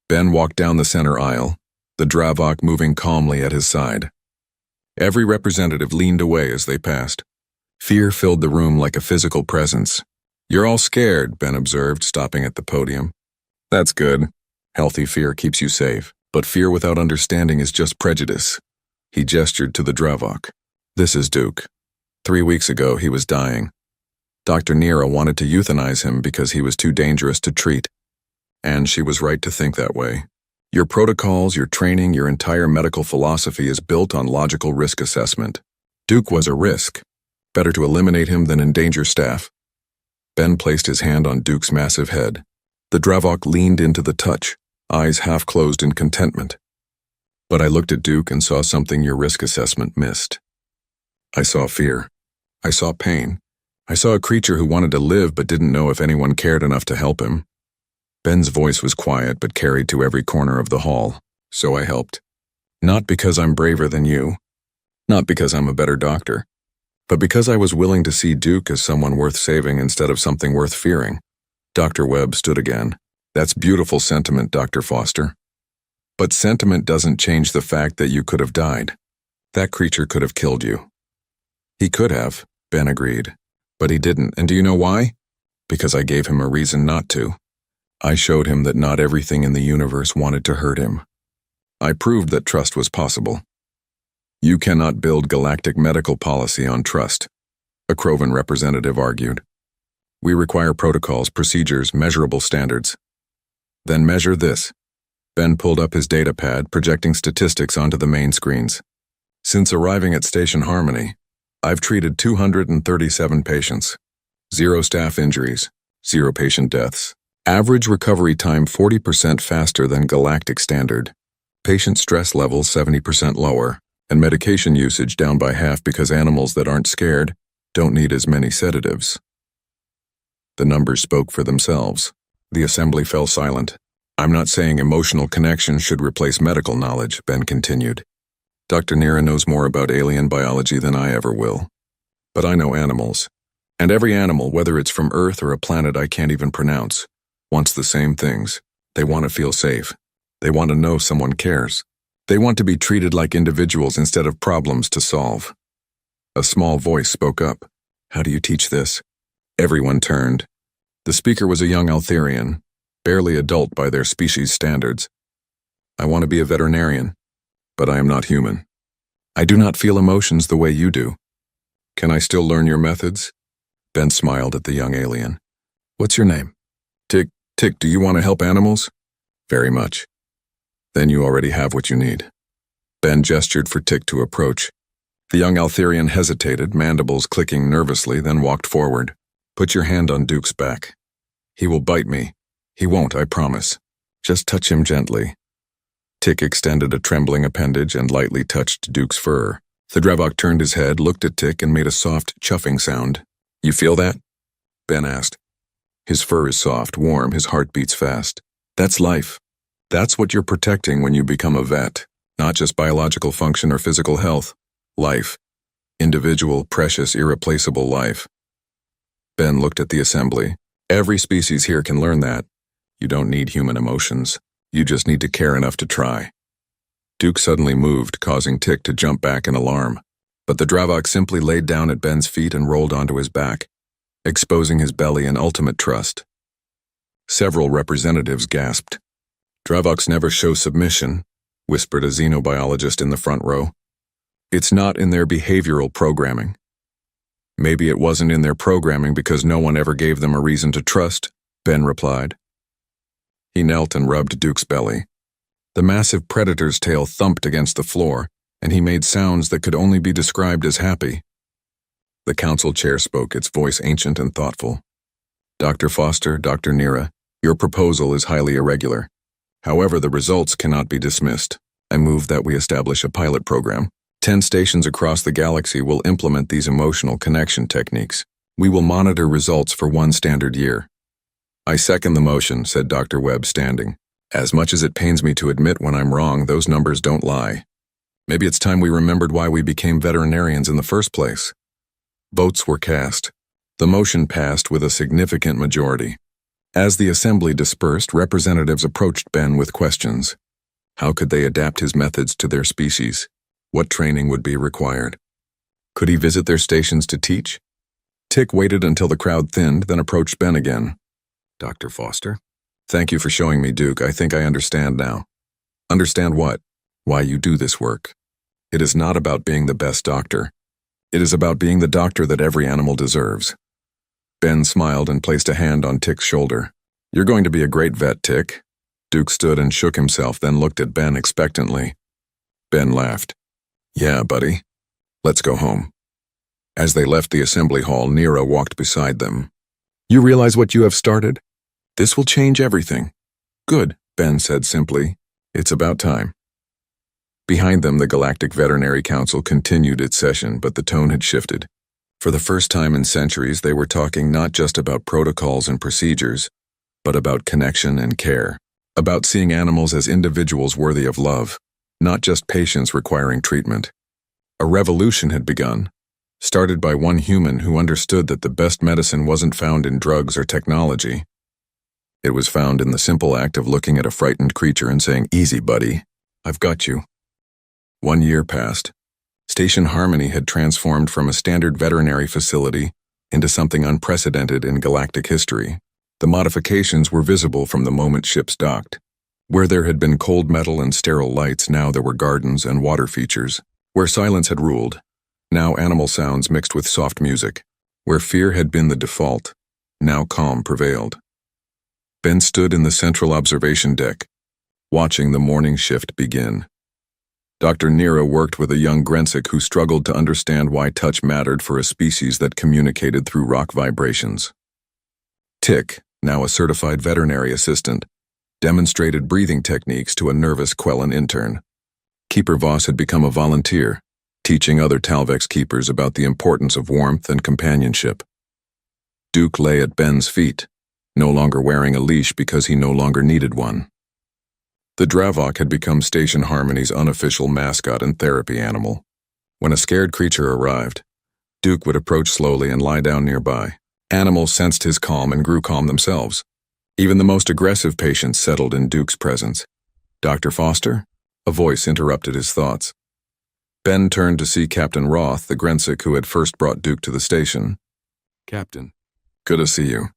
Ben walked down the center aisle, the Dravok moving calmly at his side. Every representative leaned away as they passed. Fear filled the room like a physical presence. You're all scared, Ben observed, stopping at the podium. That's good. Healthy fear keeps you safe, but fear without understanding is just prejudice. He gestured to the Dravok. This is Duke. 3 weeks ago, he was dying. Dr. Nira wanted to euthanize him because he was too dangerous to treat. And she was right to think that way. Your protocols, your training, your entire medical philosophy is built on logical risk assessment. Duke was a risk. Better to eliminate him than endanger staff. Ben placed his hand on Duke's massive head. The Dravok leaned into the touch, eyes half closed in contentment. But I looked at Duke and saw something your risk assessment missed. I saw fear. I saw pain. I saw a creature who wanted to live but didn't know if anyone cared enough to help him. Ben's voice was quiet but carried to every corner of the hall, so I helped. Not because I'm braver than you, not because I'm a better doctor, but because I was willing to see Duke as someone worth saving instead of something worth fearing. Dr. Webb stood again. That's beautiful sentiment, Dr. Foster. But sentiment doesn't change the fact that you could have died. That creature could have killed you. He could have, Ben agreed. But he didn't, and do you know why? Because I gave him a reason not to. I showed him that not everything in the universe wanted to hurt him. I proved that trust was possible. You cannot build galactic medical policy on trust, a Krovan representative argued. We require protocols, procedures, measurable standards. Then measure this. Ben pulled up his data pad, projecting statistics onto the main screens. Since arriving at Station Harmony, I've treated 237 patients. 0 staff injuries, 0 patient deaths. Average recovery time 40% faster than galactic standard. Patient stress levels 70% lower, and medication usage down by half because animals that aren't scared don't need as many sedatives. The numbers spoke for themselves. The assembly fell silent. I'm not saying emotional connection should replace medical knowledge, Ben continued. Dr. Nira knows more about alien biology than I ever will. But I know animals. And every animal, whether it's from Earth or a planet I can't even pronounce, wants the same things. They want to feel safe. They want to know someone cares. They want to be treated like individuals instead of problems to solve. A small voice spoke up. How do you teach this? Everyone turned. The speaker was a young Altherian, barely adult by their species standards. I want to be a veterinarian, but I am not human. I do not feel emotions the way you do. Can I still learn your methods? Ben smiled at the young alien. What's your name? Tick, do you want to help animals? Very much. Then you already have what you need. Ben gestured for Tick to approach. The young Altherian hesitated, mandibles clicking nervously, then walked forward. Put your hand on Duke's back. He will bite me. He won't, I promise. Just touch him gently. Tick extended a trembling appendage and lightly touched Duke's fur. The Drevok turned his head, looked at Tick, and made a soft, chuffing sound. You feel that? Ben asked. His fur is soft, warm, his heart beats fast. That's life. That's what you're protecting when you become a vet. Not just biological function or physical health. Life. Individual, precious, irreplaceable life. Ben looked at the assembly. Every species here can learn that. You don't need human emotions. You just need to care enough to try. Duke suddenly moved, causing Tick to jump back in alarm. But the Dravok simply laid down at Ben's feet and rolled onto his back, exposing his belly in ultimate trust. Several representatives gasped. Dravoks never show submission, whispered a xenobiologist in the front row. It's not in their behavioral programming. Maybe it wasn't in their programming because no one ever gave them a reason to trust, Ben replied. He knelt and rubbed Duke's belly. The massive predator's tail thumped against the floor, and he made sounds that could only be described as happy. The council chair spoke, its voice ancient and thoughtful. Dr. Foster, Dr. Nira, your proposal is highly irregular. However, the results cannot be dismissed. I move that we establish a pilot program. 10 stations across the galaxy will implement these emotional connection techniques. We will monitor results for 1 standard year. I second the motion, said Dr. Webb, standing. As much as it pains me to admit when I'm wrong, those numbers don't lie. Maybe it's time we remembered why we became veterinarians in the first place. Votes were cast. The motion passed with a significant majority. As the assembly dispersed, representatives approached Ben with questions. How could they adapt his methods to their species? What training would be required? Could he visit their stations to teach? Tick waited until the crowd thinned, then approached Ben again. Dr. Foster? Thank you for showing me, Duke. I think I understand now. Understand what? Why you do this work. It is not about being the best doctor. It is about being the doctor that every animal deserves. Ben smiled and placed a hand on Tick's shoulder. You're going to be a great vet, Tick. Duke stood and shook himself, then looked at Ben expectantly. Ben laughed. Yeah, buddy. Let's go home. As they left the assembly hall, Nira walked beside them. You realize what you have started? This will change everything. Good, Ben said simply. It's about time. Behind them, the Galactic Veterinary Council continued its session, but the tone had shifted. For the first time in centuries, they were talking not just about protocols and procedures, but about connection and care, about seeing animals as individuals worthy of love, not just patients requiring treatment. A revolution had begun, started by one human who understood that the best medicine wasn't found in drugs or technology. It was found in the simple act of looking at a frightened creature and saying, "Easy, buddy. I've got you." 1 year passed. Station Harmony had transformed from a standard veterinary facility into something unprecedented in galactic history. The modifications were visible from the moment ships docked. Where there had been cold metal and sterile lights, now there were gardens and water features. Where silence had ruled, now animal sounds mixed with soft music. Where fear had been the default, now calm prevailed. Ben stood in the central observation deck, watching the morning shift begin. Dr. Nira worked with a young Grensic who struggled to understand why touch mattered for a species that communicated through rock vibrations. Tick, now a certified veterinary assistant, demonstrated breathing techniques to a nervous Quellan intern. Keeper Voss had become a volunteer, teaching other Talvex keepers about the importance of warmth and companionship. Duke lay at Ben's feet, no longer wearing a leash because he no longer needed one. The Dravok had become Station Harmony's unofficial mascot and therapy animal. When a scared creature arrived, Duke would approach slowly and lie down nearby. Animals sensed his calm and grew calm themselves. Even the most aggressive patients settled in Duke's presence. "Dr. Foster?" A voice interrupted his thoughts. Ben turned to see Captain Roth, the Grensic who had first brought Duke to the station. "Captain, good to see you.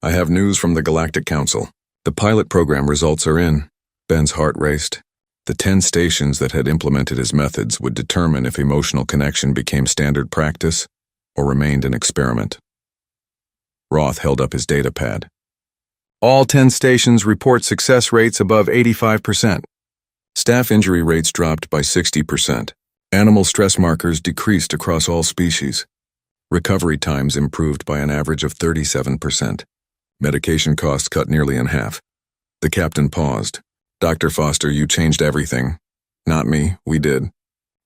I have news from the Galactic Council. The pilot program results are in." Ben's heart raced. The 10 stations that had implemented his methods would determine if emotional connection became standard practice or remained an experiment. Roth held up his data pad. "All 10 stations report success rates above 85%. Staff injury rates dropped by 60%. Animal stress markers decreased across all species. Recovery times improved by an average of 37%. Medication costs cut nearly in half." The captain paused. "Dr. Foster, you changed everything." "Not me, we did.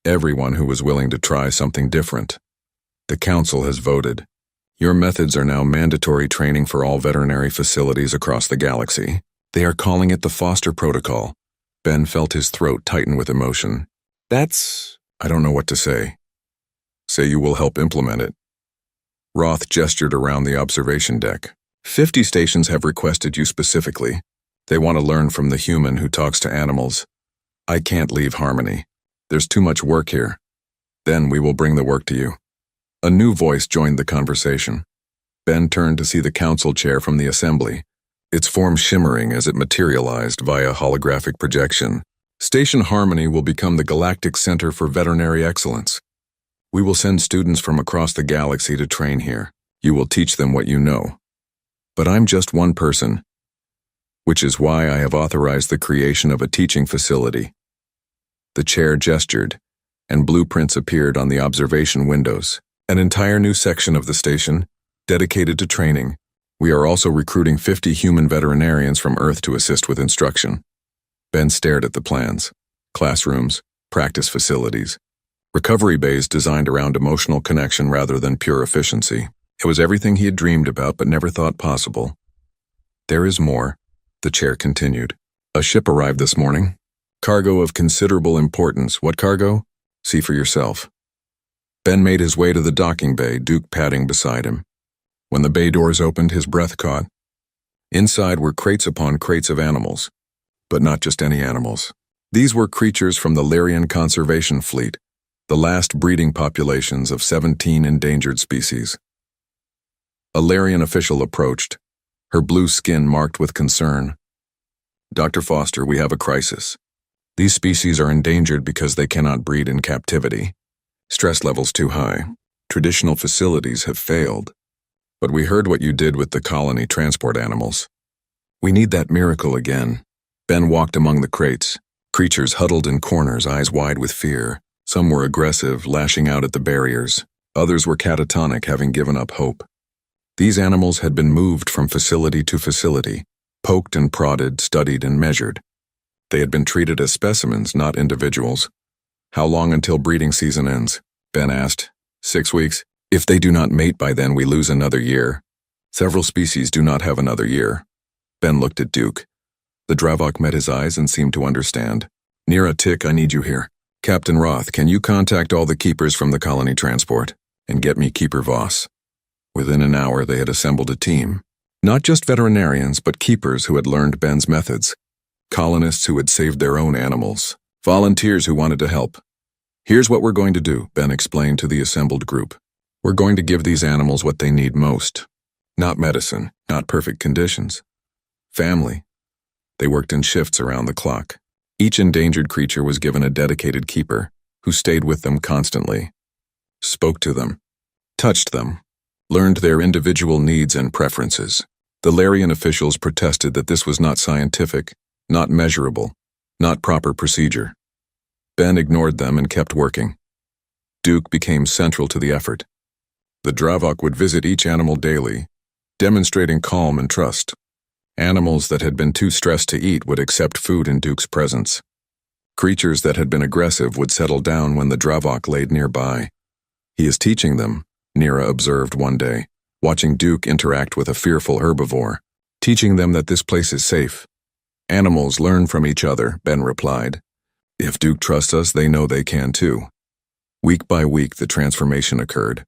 Everyone who was willing to try something different. The council has voted. Your methods are now mandatory training for all veterinary facilities across the galaxy. They are calling it the Foster Protocol." Ben felt his throat tighten with emotion. I don't know what to say." "Say you will help implement it." Roth gestured around the observation deck. 50 stations have requested you specifically. They want to learn from the human who talks to animals. I can't leave Harmony. There's too much work here. Then we will bring the work to you." A new voice joined the conversation. Ben turned to see the council chair from the assembly, its form shimmering as it materialized via holographic projection. "Station Harmony will become the Galactic Center for Veterinary Excellence. We will send students from across the galaxy to train here. You will teach them what you know. But I'm just one person, which is why I have authorized the creation of a teaching facility." The chair gestured, and blueprints appeared on the observation windows. "An entire new section of the station, dedicated to training. We are also recruiting 50 human veterinarians from Earth to assist with instruction." Ben stared at the plans. Classrooms, practice facilities, recovery bays designed around emotional connection rather than pure efficiency. It was everything he had dreamed about but never thought possible. "There is more," the chair continued. "A ship arrived this morning. Cargo of considerable importance. What cargo? See for yourself." Ben made his way to the docking bay, Duke padding beside him. When the bay doors opened, his breath caught. Inside were crates upon crates of animals. But not just any animals. These were creatures from the Lyrian Conservation Fleet, the last breeding populations of 17 endangered species. A Lyrian official approached, her blue skin marked with concern. "Dr. Foster, we have a crisis. These species are endangered because they cannot breed in captivity. Stress levels too high. Traditional facilities have failed. But we heard what you did with the colony transport animals. We need that miracle again." Ben walked among the crates. Creatures huddled in corners, eyes wide with fear. Some were aggressive, lashing out at the barriers. Others were catatonic, having given up hope. These animals had been moved from facility to facility, poked and prodded, studied and measured. They had been treated as specimens, not individuals. "How long until breeding season ends?" Ben asked. 6 weeks. "If they do not mate by then, we lose another year. Several species do not have another year." Ben looked at Duke. The Dravok met his eyes and seemed to understand. "Nira, Tick, I need you here. Captain Roth, can you contact all the keepers from the colony transport and get me Keeper Voss?" Within an hour, they had assembled a team. Not just veterinarians, but keepers who had learned Ben's methods. Colonists who had saved their own animals. Volunteers who wanted to help. Here's what we're going to do, Ben explained to the assembled group. We're going to give these animals what they need most. Not medicine, not perfect conditions. Family. They worked in shifts around the clock. Each endangered creature was given a dedicated keeper, who stayed with them constantly, spoke to them, touched them, learned their individual needs and preferences. The Larian officials protested that this was not scientific, not measurable, not proper procedure. Ben ignored them and kept working. Duke became central to the effort. The Dravok would visit each animal daily, demonstrating calm and trust. Animals that had been too stressed to eat would accept food in Duke's presence. Creatures that had been aggressive would settle down when the Dravok laid nearby. He is teaching them, Nira observed one day, watching Duke interact with a fearful herbivore, teaching them that this place is safe. Animals learn from each other, Ben replied. If Duke trusts us, they know they can too. Week by week, the transformation occurred.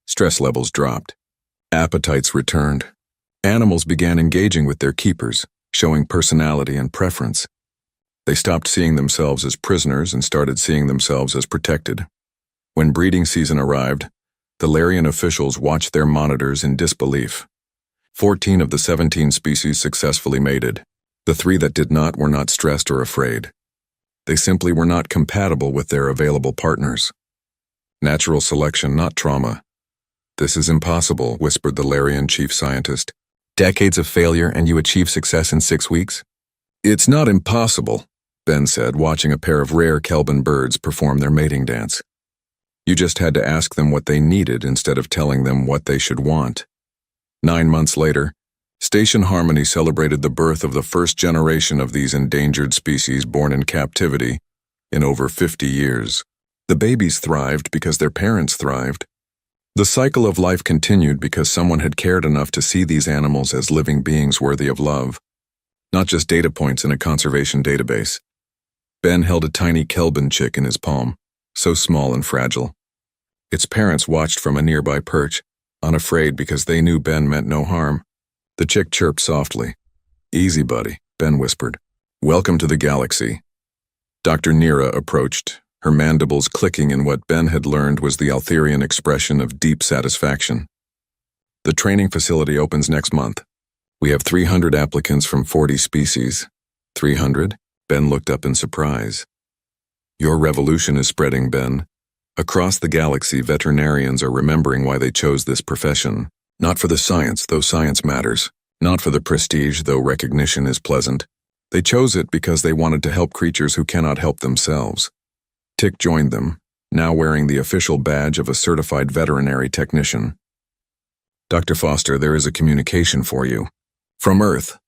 Stress levels dropped. Appetites returned. Animals began engaging with their keepers, showing personality and preference. They stopped seeing themselves as prisoners and started seeing themselves as protected. When breeding season arrived, the Larian officials watched their monitors in disbelief. 14 of the 17 species successfully mated. The 3 that did not were not stressed or afraid. They simply were not compatible with their available partners. Natural selection, not trauma. This is impossible, whispered the Larian chief scientist. Decades of failure and you achieve success in 6 weeks? It's not impossible, Ben said, watching a pair of rare Kelvin birds perform their mating dance. You just had to ask them what they needed instead of telling them what they should want. 9 months later, Station Harmony celebrated the birth of the first generation of these endangered species born in captivity in over 50 years. The babies thrived because their parents thrived. The cycle of life continued because someone had cared enough to see these animals as living beings worthy of love, not just data points in a conservation database. Ben held a tiny Kelvin chick in his palm, so small and fragile. Its parents watched from a nearby perch, unafraid because they knew Ben meant no harm. The chick chirped softly. Easy, buddy, Ben whispered. Welcome to the galaxy. Dr. Nira approached, her mandibles clicking in what Ben had learned was the Altherian expression of deep satisfaction. The training facility opens next month. We have 300 applicants from 40 species. 300? Ben looked up in surprise. Your revolution is spreading, Ben. Across the galaxy, veterinarians are remembering why they chose this profession. Not for the science, though science matters. Not for the prestige, though recognition is pleasant. They chose it because they wanted to help creatures who cannot help themselves. Tick joined them, now wearing the official badge of a certified veterinary technician. Dr. Foster, there is a communication for you. From Earth.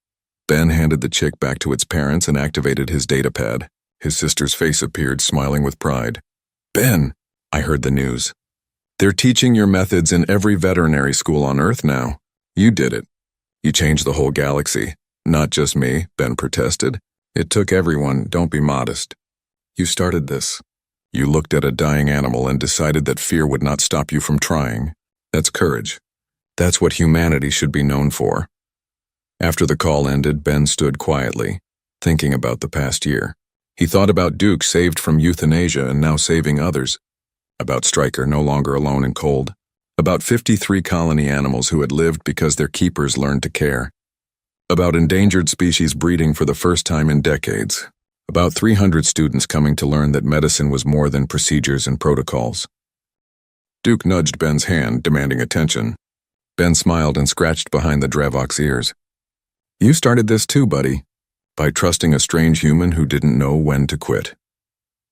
Ben handed the chick back to its parents and activated his datapad. His sister's face appeared, smiling with pride. Ben, I heard the news. They're teaching your methods in every veterinary school on Earth now. You did it. You changed the whole galaxy. Not just me, Ben protested. It took everyone, don't be modest. You started this. You looked at a dying animal and decided that fear would not stop you from trying. That's courage. That's what humanity should be known for. After the call ended, Ben stood quietly, thinking about the past year. He thought about Duke saved from euthanasia and now saving others. About Stryker no longer alone and cold. About 53 colony animals who had lived because their keepers learned to care. About endangered species breeding for the first time in decades. About 300 students coming to learn that medicine was more than procedures and protocols. Duke nudged Ben's hand, demanding attention. Ben smiled and scratched behind the Dravok's ears. You started this too, buddy, by trusting a strange human who didn't know when to quit.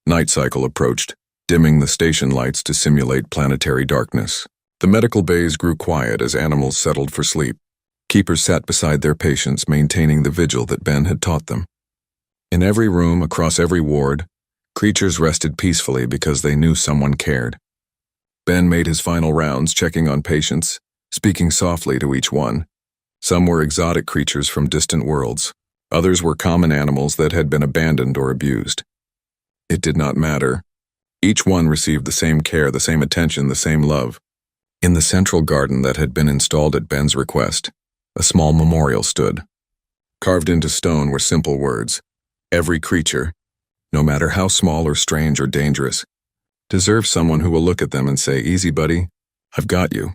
Night cycle approached, dimming the station lights to simulate planetary darkness. The medical bays grew quiet as animals settled for sleep. Keepers sat beside their patients, maintaining the vigil that Ben had taught them. In every room, across every ward, creatures rested peacefully because they knew someone cared. Ben made his final rounds, checking on patients, speaking softly to each one. Some were exotic creatures from distant worlds. Others were common animals that had been abandoned or abused. It did not matter. Each one received the same care, the same attention, the same love. In the central garden that had been installed at Ben's request, a small memorial stood. Carved into stone were simple words. Every creature, no matter how small or strange or dangerous, deserve someone who will look at them and say, "Easy, buddy, I've got you."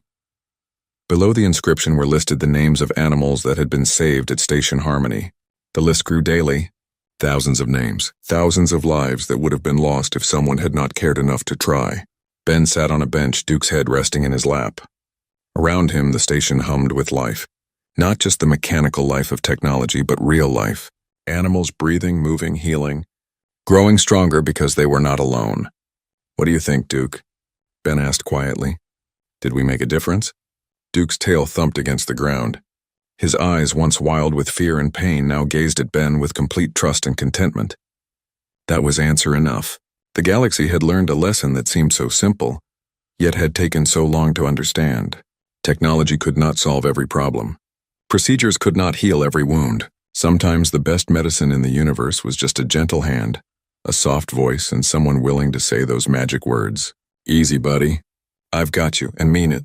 Below the inscription were listed the names of animals that had been saved at Station Harmony. The list grew daily. Thousands of names, thousands of lives that would have been lost if someone had not cared enough to try. Ben sat on a bench, Duke's head resting in his lap. Around him, the station hummed with life. Not just the mechanical life of technology, but real life. Animals breathing, moving, healing, growing stronger because they were not alone. "What do you think, Duke?" Ben asked quietly. "Did we make a difference?" Duke's tail thumped against the ground. His eyes, once wild with fear and pain, now gazed at Ben with complete trust and contentment. That was answer enough. The galaxy had learned a lesson that seemed so simple, yet had taken so long to understand. Technology could not solve every problem. Procedures could not heal every wound. Sometimes the best medicine in the universe was just a gentle hand, a soft voice, and someone willing to say those magic words. "Easy, buddy. I've got you, and mean it."